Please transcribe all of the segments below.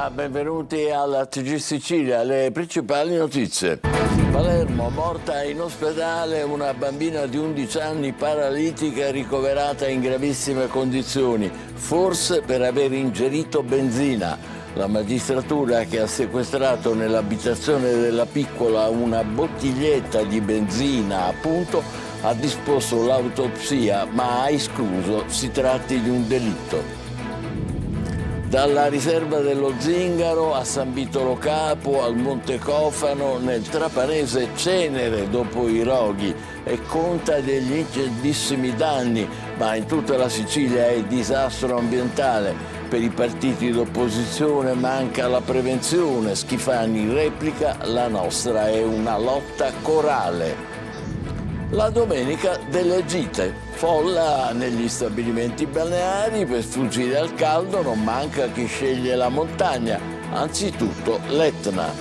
Buonasera, benvenuti alla TG Sicilia, le principali notizie. Palermo, morta in ospedale una bambina di 11 anni paralitica ricoverata in gravissime condizioni, forse per aver ingerito benzina. La magistratura che ha sequestrato nell'abitazione della piccola una bottiglietta di benzina, appunto, ha disposto l'autopsia, ma ha escluso si tratti di un delitto. Dalla riserva dello Zingaro a San Vitolo Capo al Monte Cofano, nel trapanese cenere dopo i roghi e conta degli ingentissimi danni, ma in tutta la Sicilia è disastro ambientale. Per i partiti d'opposizione manca la prevenzione. Schifani replica: la nostra è una lotta corale. La domenica delle gite, folla negli stabilimenti balneari, per sfuggire al caldo non manca chi sceglie la montagna, anzitutto l'Etna.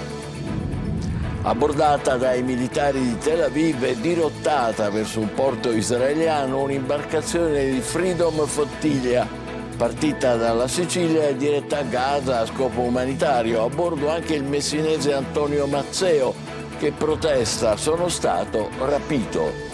Abbordata dai militari di Tel Aviv e dirottata verso un porto israeliano un'imbarcazione di Freedom Flotilla, partita dalla Sicilia e diretta a Gaza a scopo umanitario. A bordo anche il messinese Antonio Mazzeo, che protesta: sono stato rapito.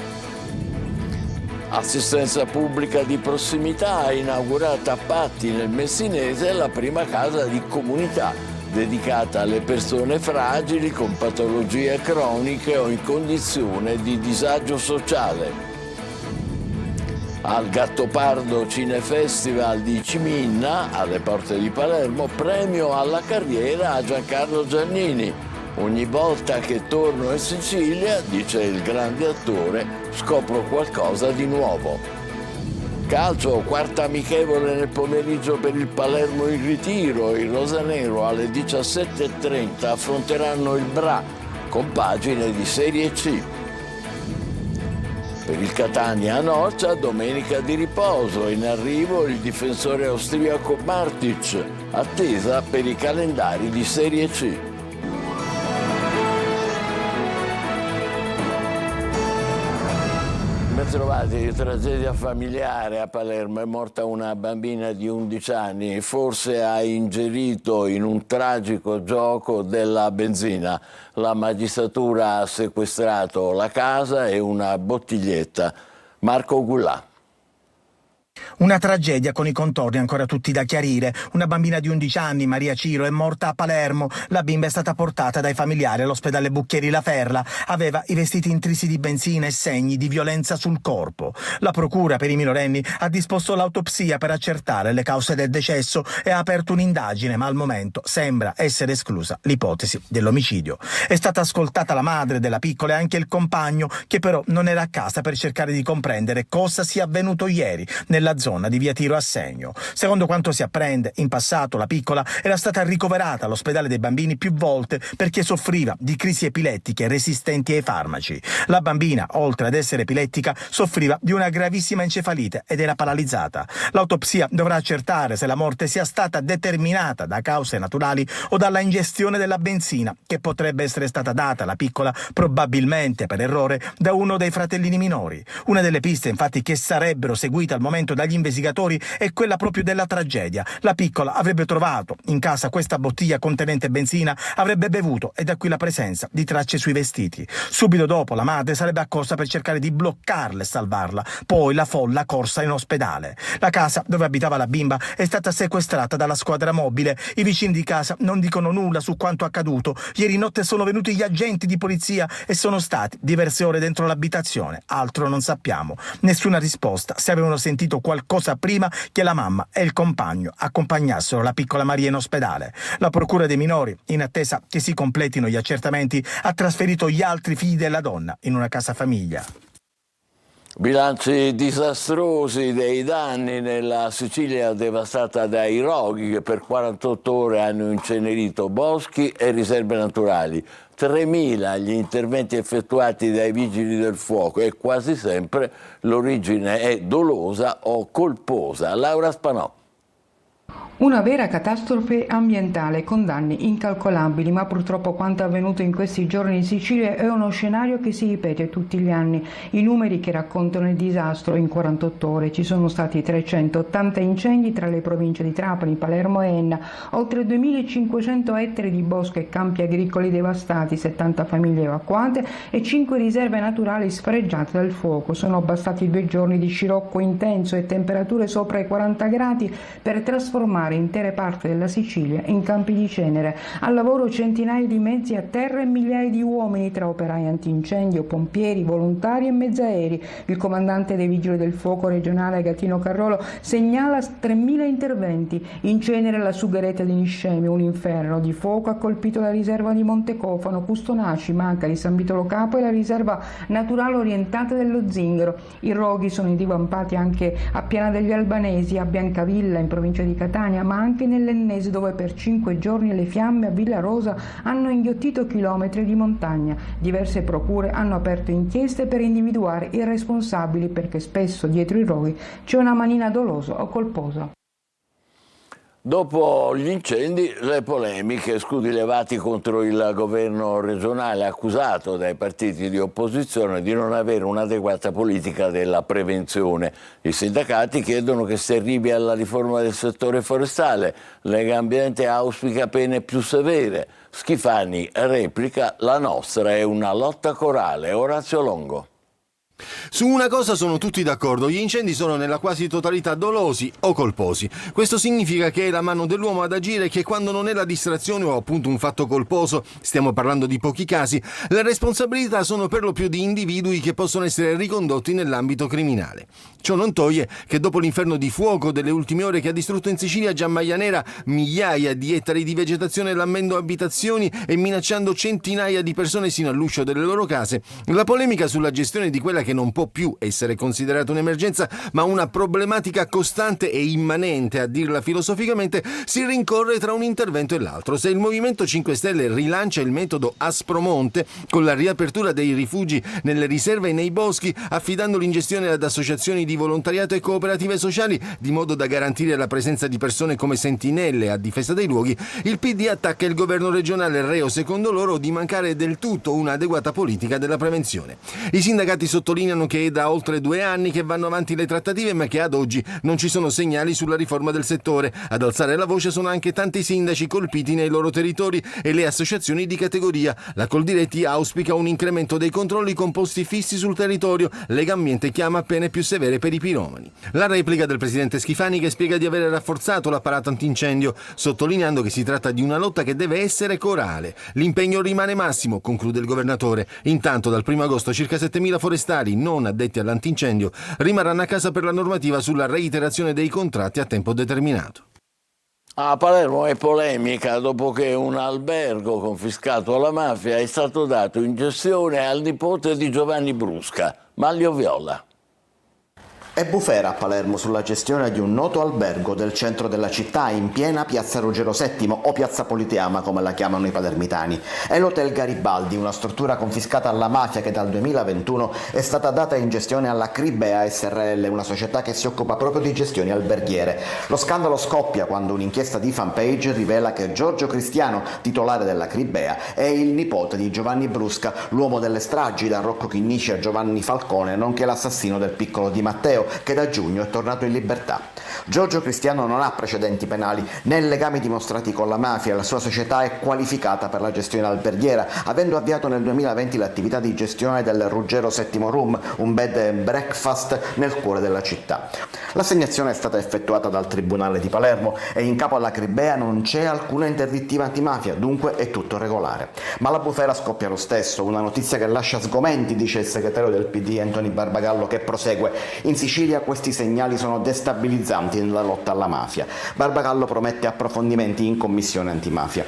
Assistenza pubblica di prossimità, inaugurata a Patti nel Messinese la prima casa di comunità dedicata alle persone fragili con patologie croniche o in condizione di disagio sociale. Al Gattopardo Cinefestival di Ciminna, alle porte di Palermo, premio alla carriera a Giancarlo Giannini. Ogni volta che torno in Sicilia, dice il grande attore, scopro qualcosa di nuovo. Calcio, quarta amichevole nel pomeriggio per il Palermo in ritiro. I rosanero alle 17:30 affronteranno il Bra con pagine di Serie C. Per il Catania a Norcia, domenica di riposo. In arrivo il difensore austriaco Martic, attesa per i calendari di Serie C. Trovati, tragedia familiare a Palermo, è morta una bambina di 11 anni, forse ha ingerito in un tragico gioco della benzina. La magistratura ha sequestrato la casa e una bottiglietta. Marco Gullà. Una tragedia con i contorni ancora tutti da chiarire. Una bambina di 11 anni, Maria Ciro, è morta a Palermo. La bimba è stata portata dai familiari all'ospedale Bucchieri La Ferla. Aveva i vestiti intrisi di benzina e segni di violenza sul corpo. La procura per i minorenni ha disposto l'autopsia per accertare le cause del decesso e ha aperto un'indagine, ma al momento sembra essere esclusa l'ipotesi dell'omicidio. È stata ascoltata la madre della piccola e anche il compagno, che però non era a casa, per cercare di comprendere cosa sia avvenuto ieri nella zona di via Tiro Assegno. Secondo quanto si apprende, in passato la piccola era stata ricoverata all'ospedale dei bambini più volte perché soffriva di crisi epilettiche resistenti ai farmaci. La bambina, oltre ad essere epilettica, soffriva di una gravissima encefalite ed era paralizzata. L'autopsia dovrà accertare se la morte sia stata determinata da cause naturali o dalla ingestione della benzina, che potrebbe essere stata data alla piccola probabilmente per errore da uno dei fratellini minori. Una delle piste, infatti, che sarebbero seguite al momento dagli investigatori è quella proprio della tragedia. La piccola avrebbe trovato in casa questa bottiglia contenente benzina, avrebbe bevuto, e da qui la presenza di tracce sui vestiti. Subito dopo la madre sarebbe accorsa per cercare di bloccarla e salvarla. Poi la folla corsa in ospedale. La casa dove abitava la bimba è stata sequestrata dalla squadra mobile. I vicini di casa non dicono nulla su quanto accaduto. Ieri notte sono venuti gli agenti di polizia e sono stati diverse ore dentro l'abitazione. Altro non sappiamo. Nessuna risposta se avevano sentito qualcosa prima che la mamma e il compagno accompagnassero la piccola Maria in ospedale. La procura dei minori, in attesa che si completino gli accertamenti, ha trasferito gli altri figli della donna in una casa famiglia. Bilanci disastrosi dei danni nella Sicilia devastata dai roghi, che per 48 ore hanno incenerito boschi e riserve naturali. 3.000 gli interventi effettuati dai vigili del fuoco e quasi sempre l'origine è dolosa o colposa. Laura Spanò. Una vera catastrofe ambientale con danni incalcolabili, ma purtroppo quanto avvenuto in questi giorni in Sicilia è uno scenario che si ripete tutti gli anni. I numeri che raccontano il disastro: in 48 ore ci sono stati 380 incendi tra le province di Trapani, Palermo e Enna, oltre 2500 ettari di bosco e campi agricoli devastati, 70 famiglie evacuate e 5 riserve naturali sfregiate dal fuoco. Sono bastati 2 giorni di scirocco intenso e temperature sopra i 40 gradi per trasformare intere parti della Sicilia in campi di cenere. Al lavoro centinaia di mezzi a terra e migliaia di uomini tra operai antincendio, pompieri, volontari e mezzaeri. Il comandante dei Vigili del Fuoco regionale Gattino Carrolo segnala 3.000 interventi. In cenere la sugheretta di Niscemi, un inferno di fuoco ha colpito la riserva di Montecofano, Custonaci, Manca di San Vitolo Capo e la riserva naturale orientata dello Zingaro. I roghi sono divampati anche a Piana degli Albanesi, a Biancavilla in provincia di Catania, ma anche nell'Ennese, dove per 5 giorni le fiamme a Villa Rosa hanno inghiottito chilometri di montagna. Diverse procure hanno aperto inchieste per individuare i responsabili, perché spesso dietro i roghi c'è una manina dolosa o colposa. Dopo gli incendi, le polemiche, scudi levati contro il governo regionale accusato dai partiti di opposizione di non avere un'adeguata politica della prevenzione. I sindacati chiedono che si arrivi alla riforma del settore forestale. Lega Ambiente auspica pene più severe. Schifani replica: la nostra è una lotta corale. Orazio Longo. Su una cosa sono tutti d'accordo: gli incendi sono nella quasi totalità dolosi o colposi. Questo significa che è la mano dell'uomo ad agire, che quando non è la distrazione o appunto un fatto colposo, stiamo parlando di pochi casi, le responsabilità sono per lo più di individui che possono essere ricondotti nell'ambito criminale. Ciò non toglie che dopo l'inferno di fuoco delle ultime ore che ha distrutto in Sicilia Gian Maia Nera migliaia di ettari di vegetazione, lambendo abitazioni e minacciando centinaia di persone sino all'uscio delle loro case, la polemica sulla gestione di quella che non può più essere considerata un'emergenza ma una problematica costante e immanente, a dirla filosoficamente, si rincorre tra un intervento e l'altro. Se il Movimento 5 Stelle rilancia il metodo Aspromonte con la riapertura dei rifugi nelle riserve e nei boschi, affidandoli in gestione ad associazioni di volontariato e cooperative sociali, di modo da garantire la presenza di persone come sentinelle a difesa dei luoghi, il PD attacca il governo regionale, reo secondo loro di mancare del tutto un'adeguata politica della prevenzione. I sindacati sottolineano che è da oltre 2 anni che vanno avanti le trattative, ma che ad oggi non ci sono segnali sulla riforma del settore. Ad alzare la voce sono anche tanti sindaci colpiti nei loro territori e le associazioni di categoria. La Coldiretti auspica un incremento dei controlli con posti fissi sul territorio. Lega Ambiente chiama a pene più severe per i piromani. La replica del presidente Schifani, che spiega di avere rafforzato l'apparato antincendio, sottolineando che si tratta di una lotta che deve essere corale. L'impegno rimane massimo, conclude il governatore. Intanto dal 1 agosto circa 7.000 forestali non addetti all'antincendio rimarranno a casa per la normativa sulla reiterazione dei contratti a tempo determinato. A Palermo è polemica dopo che un albergo confiscato alla mafia è stato dato in gestione al nipote di Giovanni Brusca, Manlio Viola. È bufera a Palermo sulla gestione di un noto albergo del centro della città, in piena piazza Ruggero VII o piazza Politeama come la chiamano i palermitani. È l'Hotel Garibaldi, una struttura confiscata alla mafia che dal 2021 è stata data in gestione alla Cribea SRL, una società che si occupa proprio di gestioni alberghiere. Lo scandalo scoppia quando un'inchiesta di Fanpage rivela che Giorgio Cristiano, titolare della Cribea, è il nipote di Giovanni Brusca, l'uomo delle stragi da Rocco Chinnici a Giovanni Falcone, nonché l'assassino del piccolo Di Matteo, che da giugno è tornato in libertà. Giorgio Cristiano non ha precedenti penali né legami dimostrati con la mafia. La sua società è qualificata per la gestione alberghiera, avendo avviato nel 2020 l'attività di gestione del Ruggero VII Room, un bed and breakfast nel cuore della città. L'assegnazione è stata effettuata dal Tribunale di Palermo e in capo alla Cribea non c'è alcuna interdittiva antimafia, dunque è tutto regolare. Ma la bufera scoppia lo stesso, una notizia che lascia sgomenti, dice il segretario del PD Anthony Barbagallo, che prosegue: in Sicilia questi segnali sono destabilizzanti nella lotta alla mafia. Barbagallo promette approfondimenti in commissione antimafia.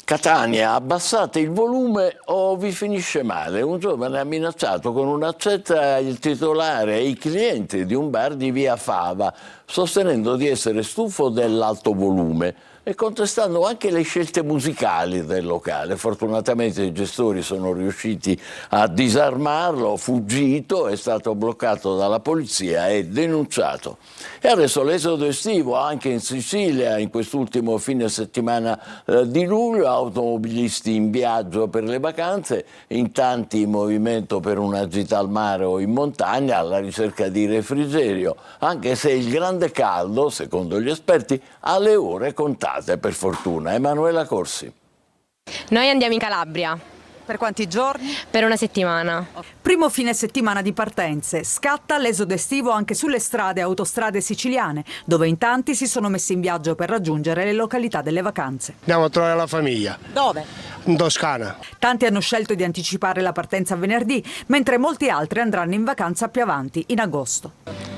Catania, abbassate il volume o vi finisce male. Un giovane ha minacciato con un'accetta il titolare e i clienti di un bar di via Fava, sostenendo di essere stufo dell'alto volume. e contestando anche le scelte musicali del locale. Fortunatamente i gestori sono riusciti a disarmarlo, fuggito, è stato bloccato dalla polizia e denunciato. E adesso l'esodo estivo anche in Sicilia, in quest'ultimo fine settimana di luglio, automobilisti in viaggio per le vacanze, in tanti in movimento per una gita al mare o in montagna alla ricerca di refrigerio, anche se il grande caldo, secondo gli esperti, ha le ore contate. Per fortuna. Emanuela Corsi. Noi andiamo in Calabria. Per quanti giorni? Per una settimana. Primo fine settimana di partenze. Scatta l'esodo estivo anche sulle strade e autostrade siciliane, dove in tanti si sono messi in viaggio per raggiungere le località delle vacanze. Andiamo a trovare la famiglia. Dove? In Toscana. Tanti hanno scelto di anticipare la partenza a venerdì, mentre molti altri andranno in vacanza più avanti, in agosto.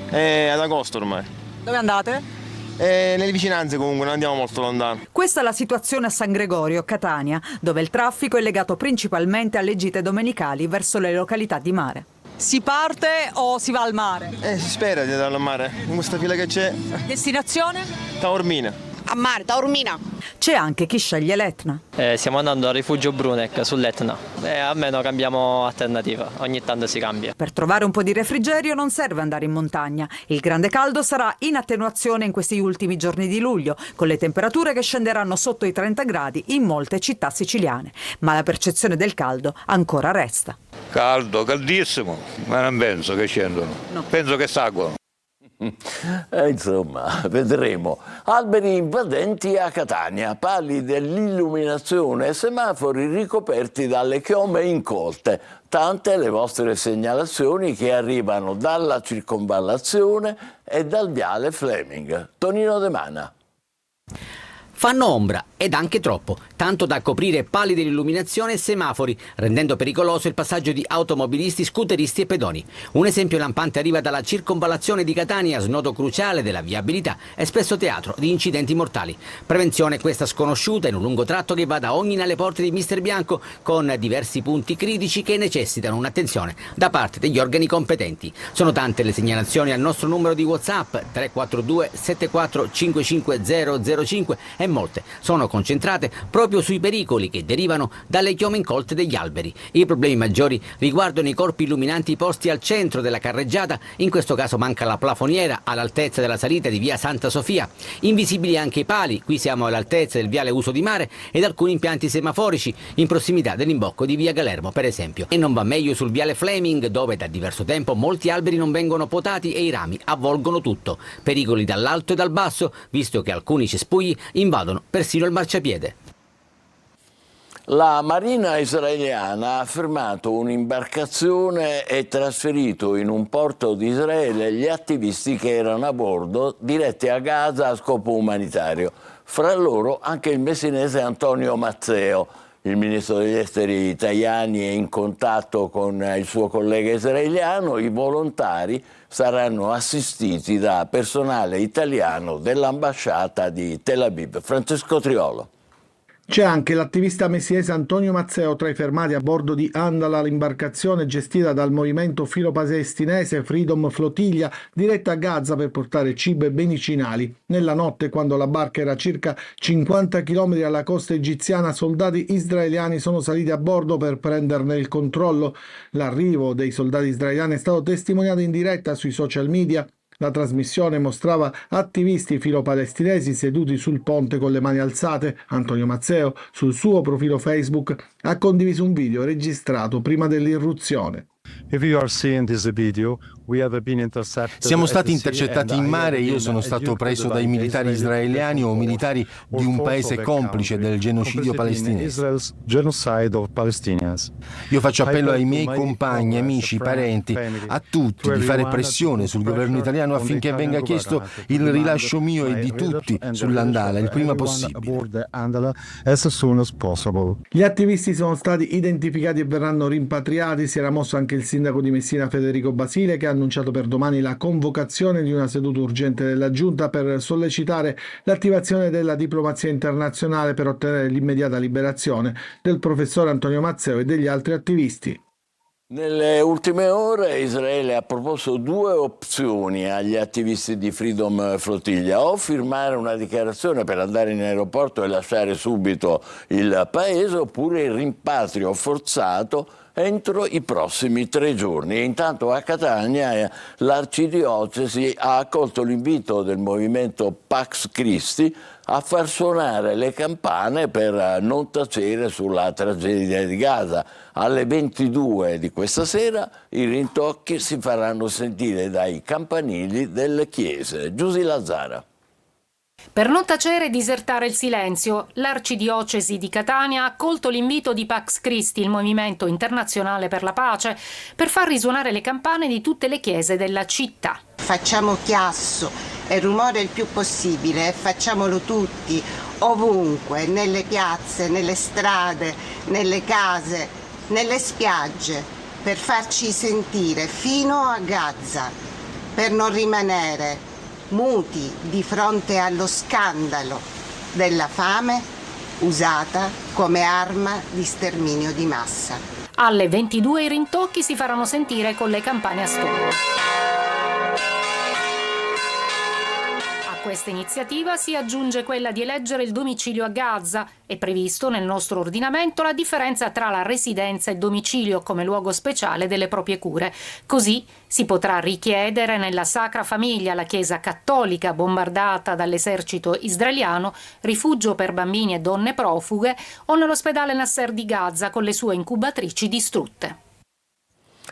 Ad agosto ormai. Dove andate? Nelle vicinanze comunque, non andiamo molto lontano. Questa è la situazione a San Gregorio, Catania, dove il traffico è legato principalmente alle gite domenicali verso le località di mare. Si parte o si va al mare? Si spera di andare al mare. Con questa fila che c'è. Destinazione? Taormina. A mare, Taormina. C'è anche chi sceglie l'Etna. Stiamo andando al rifugio Bruneck sull'Etna. Almeno cambiamo alternativa, ogni tanto si cambia. Per trovare un po' di refrigerio non serve andare in montagna. Il grande caldo sarà in attenuazione in questi ultimi giorni di luglio, con le temperature che scenderanno sotto i 30 gradi in molte città siciliane. Ma la percezione del caldo ancora resta. Caldo, caldissimo, ma non penso che scendono. No. Penso che salgono. Insomma, vedremo. Alberi invadenti a Catania, pali dell'illuminazione e semafori ricoperti dalle chiome incolte. Tante le vostre segnalazioni che arrivano dalla circonvallazione e dal viale Fleming. Tonino De Mana. Fanno ombra, ed anche troppo, tanto da coprire pali dell'illuminazione e semafori, rendendo pericoloso il passaggio di automobilisti, scooteristi e pedoni. Un esempio lampante arriva dalla circonvallazione di Catania, snodo cruciale della viabilità e spesso teatro di incidenti mortali. Prevenzione questa sconosciuta in un lungo tratto che va da Ognina alle porte di Mister Bianco, con diversi punti critici che necessitano un'attenzione da parte degli organi competenti. Sono tante le segnalazioni al nostro numero di WhatsApp 342 74 55 005 e molte sono concentrate proprio sui pericoli che derivano dalle chiome incolte degli alberi. I problemi maggiori riguardano i corpi illuminanti posti al centro della carreggiata, in questo caso manca la plafoniera all'altezza della salita di via Santa Sofia, invisibili anche i pali, qui siamo all'altezza del viale Uso di Mare, ed alcuni impianti semaforici in prossimità dell'imbocco di via Galermo per esempio. E non va meglio sul viale Fleming, dove da diverso tempo molti alberi non vengono potati e i rami avvolgono tutto. Pericoli dall'alto e dal basso, visto che alcuni cespugli invadono persino il marciapiede. La Marina israeliana ha fermato un'imbarcazione e trasferito in un porto di Israele gli attivisti che erano a bordo diretti a Gaza a scopo umanitario. Fra loro anche il messinese Antonio Mazzeo. Il ministro degli esteri Tajani è in contatto con il suo collega israeliano. I volontari saranno assistiti da personale italiano dell'ambasciata di Tel Aviv. Francesco Triolo. C'è anche l'attivista messinese Antonio Mazzeo tra i fermati a bordo di Andala, l'imbarcazione gestita dal movimento filo-palestinese Freedom Flotilla, diretta a Gaza per portare cibo e medicinali. Nella notte, quando la barca era a circa 50 km dalla costa egiziana, soldati israeliani sono saliti a bordo per prenderne il controllo. L'arrivo dei soldati israeliani è stato testimoniato in diretta sui social media. La trasmissione mostrava attivisti filo-palestinesi seduti sul ponte con le mani alzate. Antonio Mazzeo, sul suo profilo Facebook, ha condiviso un video registrato prima dell'irruzione. Siamo stati intercettati in mare e io sono stato preso dai militari israeliani o militari di un paese complice del genocidio palestinese. Io faccio appello ai miei compagni, amici, parenti, a tutti di fare pressione sul governo italiano affinché venga chiesto il rilascio mio e di tutti sull'Andala il prima possibile. Gli attivisti sono stati identificati e verranno rimpatriati. Si era mosso anche il sindaco di Messina Federico Basile, che ha annunciato per domani la convocazione di una seduta urgente della Giunta per sollecitare l'attivazione della diplomazia internazionale per ottenere l'immediata liberazione del professore Antonio Mazzeo e degli altri attivisti. Nelle ultime ore Israele ha proposto 2 opzioni agli attivisti di Freedom Flotilla: o firmare una dichiarazione per andare in aeroporto e lasciare subito il paese, oppure il rimpatrio forzato entro i prossimi 3 giorni. E intanto a Catania l'arcidiocesi ha accolto l'invito del movimento Pax Christi a far suonare le campane per non tacere sulla tragedia di Gaza. Alle 22 di questa sera i rintocchi si faranno sentire dai campanili delle chiese. Giusy Lazzara. Per non tacere e disertare il silenzio, l'arcidiocesi di Catania ha accolto l'invito di Pax Christi, il Movimento Internazionale per la Pace, per far risuonare le campane di tutte le chiese della città. Facciamo chiasso e rumore il più possibile e facciamolo tutti, ovunque, nelle piazze, nelle strade, nelle case, nelle spiagge, per farci sentire fino a Gaza, per non rimanere muti di fronte allo scandalo della fame usata come arma di sterminio di massa. Alle 22 i rintocchi si faranno sentire con le campane a storia. A questa iniziativa si aggiunge quella di eleggere il domicilio a Gaza. È previsto nel nostro ordinamento la differenza tra la residenza e domicilio come luogo speciale delle proprie cure. Così si potrà richiedere nella Sacra Famiglia, la Chiesa cattolica bombardata dall'esercito israeliano, rifugio per bambini e donne profughe, o nell'ospedale Nasser di Gaza con le sue incubatrici distrutte.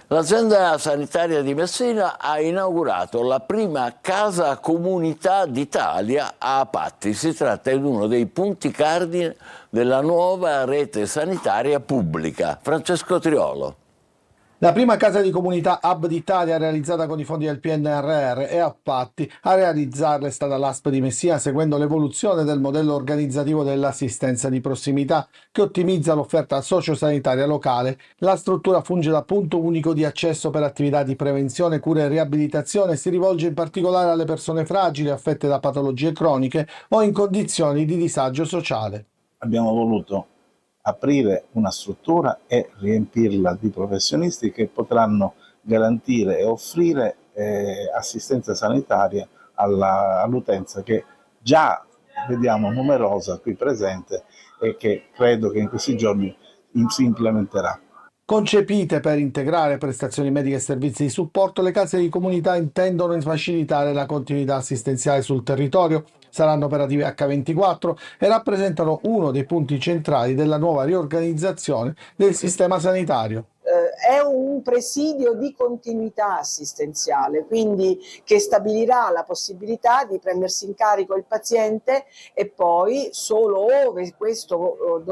L'azienda sanitaria di Messina ha inaugurato la prima casa comunità d'Italia a Patti. Si tratta di uno dei punti cardine della nuova rete sanitaria pubblica. Francesco Triolo. La prima casa di comunità Hub d'Italia realizzata con i fondi del PNRR è a Patti. A realizzarla è stata l'ASP di Messina, seguendo l'evoluzione del modello organizzativo dell'assistenza di prossimità che ottimizza l'offerta sociosanitaria locale. La struttura funge da punto unico di accesso per attività di prevenzione, cura e riabilitazione e si rivolge in particolare alle persone fragili affette da patologie croniche o in condizioni di disagio sociale. Abbiamo voluto aprire una struttura e riempirla di professionisti che potranno garantire e offrire assistenza sanitaria all'utenza che già vediamo numerosa qui presente e che credo che in questi giorni si implementerà. Concepite per integrare prestazioni mediche e servizi di supporto, le case di comunità intendono facilitare la continuità assistenziale sul territorio. Saranno operative H24 e rappresentano uno dei punti centrali della nuova riorganizzazione del sistema sanitario. È un presidio di continuità assistenziale, quindi che stabilirà la possibilità di prendersi in carico il paziente e poi solo ove questo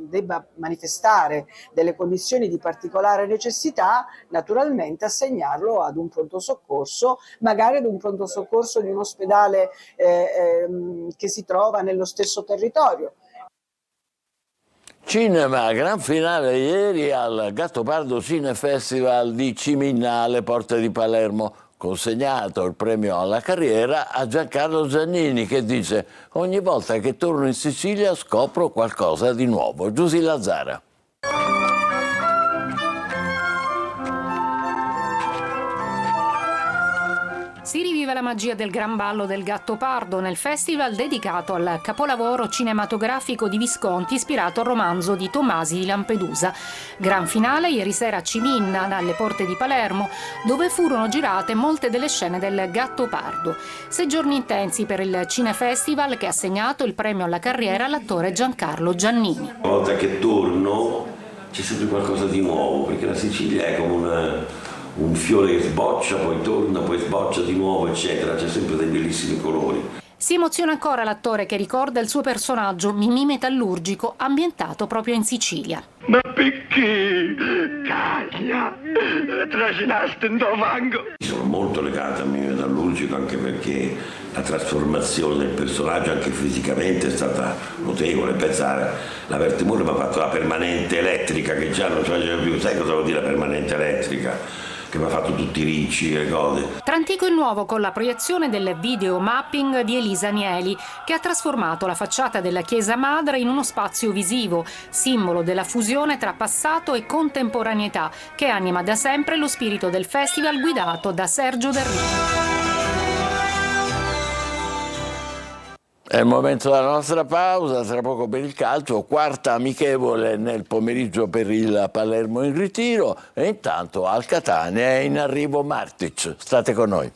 debba manifestare delle condizioni di particolare necessità, naturalmente assegnarlo ad un pronto soccorso, magari ad un pronto soccorso di un ospedale che si trova nello stesso territorio. Cinema, gran finale ieri al Gattopardo Cinefestival di Ciminna alle porte di Palermo. Consegnato il premio alla carriera a Giancarlo Giannini, che dice: ogni volta che torno in Sicilia scopro qualcosa di nuovo. Giusy Lazzara. Si rivive la magia del Gran Ballo del Gattopardo nel festival dedicato al capolavoro cinematografico di Visconti ispirato al romanzo di Tomasi di Lampedusa. Gran finale ieri sera a Ciminna, alle porte di Palermo, dove furono girate molte delle scene del Gattopardo. 6 giorni intensi per il Cinefestival che ha assegnato il premio alla carriera all'attore Giancarlo Giannini. Una volta che torno c'è sempre qualcosa di nuovo, perché la Sicilia è come un fiore che sboccia, poi torna, poi sboccia di nuovo, eccetera, c'è sempre dei bellissimi colori. Si emoziona ancora l'attore che ricorda il suo personaggio Mimì metallurgico ambientato proprio in Sicilia. Ma perché? Caglia! Trascinaste in fango! Sono molto legato a Mimì metallurgico anche perché la trasformazione del personaggio anche fisicamente è stata notevole. Pensare, la Vertimore mi ha fatto la permanente elettrica che già non si faceva più. Sai cosa vuol dire la permanente elettrica? che mi ha fatto tutti i ricci e le cose. Tra antico e nuovo con la proiezione del video mapping di Elisa Anieli, che ha trasformato la facciata della chiesa madre in uno spazio visivo, simbolo della fusione tra passato e contemporaneità, che anima da sempre lo spirito del festival guidato da Sergio Darrini. È il momento della nostra pausa, tra poco per il calcio, quarta amichevole nel pomeriggio per il Palermo in ritiro e intanto al Catania è in arrivo Martic. State con noi.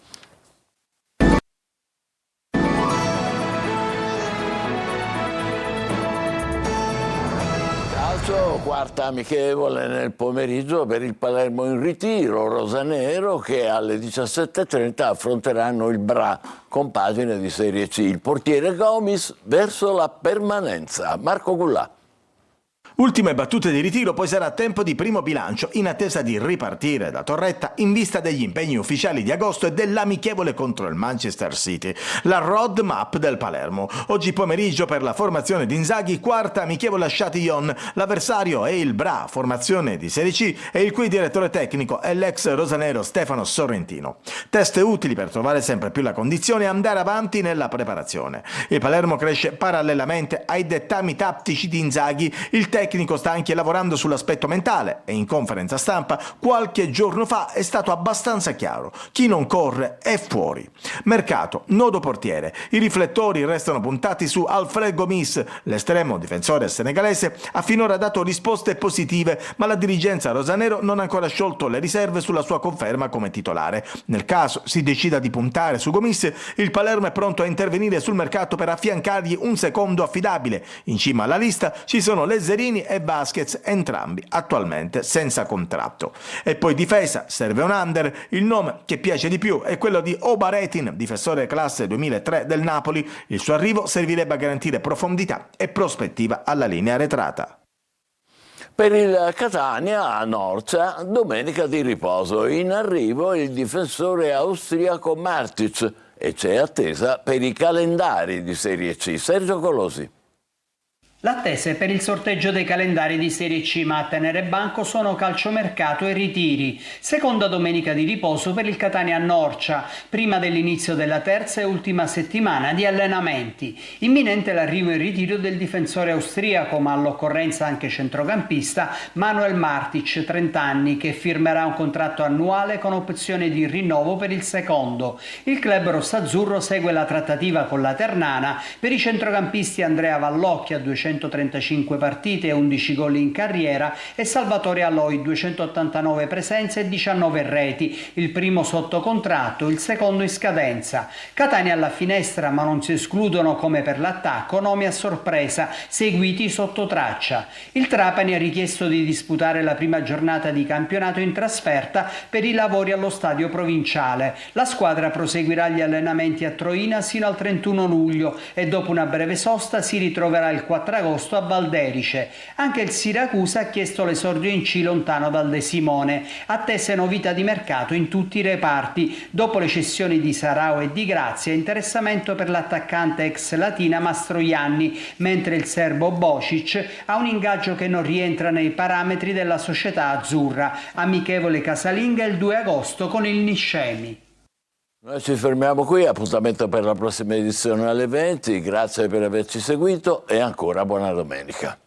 Quarta amichevole nel pomeriggio per il Palermo in ritiro, rosanero, che alle 17:30 affronteranno il Bra, compagine di Serie C. Il portiere Gomis verso la permanenza. Marco Gullà. Ultime battute di ritiro, poi sarà tempo di primo bilancio in attesa di ripartire da Torretta in vista degli impegni ufficiali di agosto e dell'amichevole contro il Manchester City. La roadmap del Palermo. Oggi pomeriggio per la formazione di Inzaghi, quarta amichevole a Châtillon. L'avversario è il Bra, formazione di Serie C, e il cui direttore tecnico è l'ex rosanero Stefano Sorrentino. Test utili per trovare sempre più la condizione e andare avanti nella preparazione. Il Palermo cresce parallelamente ai dettami tattici di Inzaghi. Il tecnico sta anche lavorando sull'aspetto mentale e in conferenza stampa qualche giorno fa è stato abbastanza chiaro: chi non corre è fuori. Mercato, nodo portiere. I riflettori restano puntati su Alfred Gomis. L'estremo difensore senegalese ha finora dato risposte positive, ma la dirigenza rosanero non ha ancora sciolto le riserve sulla sua conferma come titolare. Nel caso si decida di puntare su Gomis, il Palermo è pronto a intervenire sul mercato per affiancargli un secondo affidabile. In cima alla lista ci sono Lezzerini e Vasquez, entrambi attualmente senza contratto. E poi difesa, serve un under. Il nome che piace di più è quello di Obaretin, difensore classe 2003 del Napoli. Il suo arrivo servirebbe a garantire profondità e prospettiva alla linea arretrata. Per il Catania a Norcia, domenica di riposo. In arrivo il difensore austriaco Martic e c'è attesa per i calendari di Serie C. Sergio Colosi. L'attesa per il sorteggio dei calendari di Serie C, ma a tenere banco sono calciomercato e ritiri. Seconda domenica di riposo per il Catania a Norcia, prima dell'inizio della terza e ultima settimana di allenamenti. Imminente l'arrivo in ritiro del difensore austriaco, ma all'occorrenza anche centrocampista, Manuel Martic, 30 anni, che firmerà un contratto annuale con opzione di rinnovo per il secondo. Il club rossazzurro segue la trattativa con la Ternana per i centrocampisti Andrea Vallocchia, 235 partite e 11 gol in carriera, e Salvatore Aloi, 289 presenze e 19 reti, il primo sotto contratto, il secondo in scadenza. Catania alla finestra, ma non si escludono, come per l'attacco, nomi a sorpresa seguiti sotto traccia. Il Trapani ha richiesto di disputare la prima giornata di campionato in trasferta per i lavori allo stadio provinciale. La squadra proseguirà gli allenamenti a Troina sino al 31 luglio e dopo una breve sosta si ritroverà il 4 agosto a Valderice. Anche il Siracusa ha chiesto l'esordio in C lontano dal De Simone. Attese novità di mercato in tutti i reparti. Dopo le cessioni di Sarao e di Grazia, interessamento per l'attaccante ex Latina Mastroianni, mentre il serbo Bocic ha un ingaggio che non rientra nei parametri della società azzurra. Amichevole casalinga il 2 agosto con il Niscemi. Noi ci fermiamo qui, appuntamento per la prossima edizione alle 20, grazie per averci seguito e ancora buona domenica.